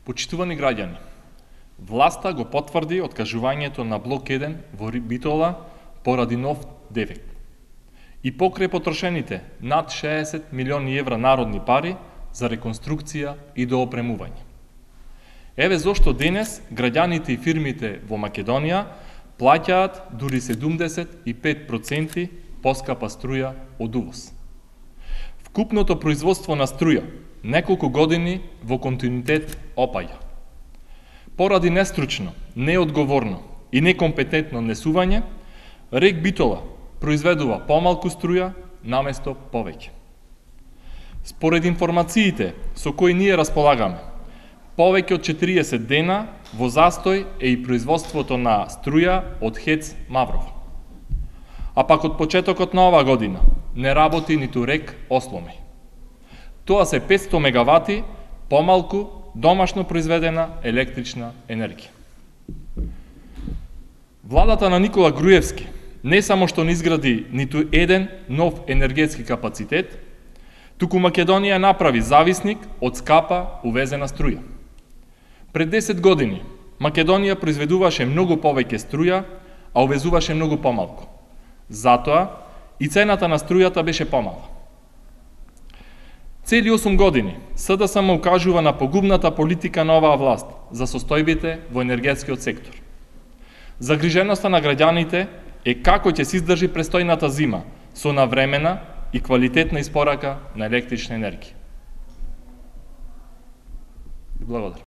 Почитувани граѓани, власта го потврди откажувањето на блок 1 во Битола поради нов дефект. И покрај потрошените над 60 милиони евра народни пари за реконструкција и доопремување. Еве зошто денес граѓаните и фирмите во Македонија плаќаат дури 75% поскапа струја од увоз. Вкупното производство на струја неколку години во континуитет опаѓа. Поради нестручно, неодговорно и некомпетентно несување, РЕК Битола произведува помалку струја наместо повеќе. Според информациите со кои ние располагаме, повеќе од 40 дена во застој е и производството на струја од ХЕЦ Маврово. А пак од почетокот на оваа година не работи ниту РЕК Осломеј. Тоа се 500 мегавати помалку домашно произведена електрична енергија. Владата на Никола Груевски не само што не изгради ниту еден нов енергетски капацитет, туку Македонија направи зависник од скапа увезена струја. Пред 10 години Македонија произведуваше многу повеќе струја, а увезуваше многу помалку. Затоа и цената на струјата беше помала. Цели 8 години СДСМ укажува на погубната политика на оваа власт за состојбите во енергетскиот сектор. Загриженоста на граѓаните е како ќе се издржи престојната зима со навремена и квалитетна испорака на електрична енергија. Благодарам.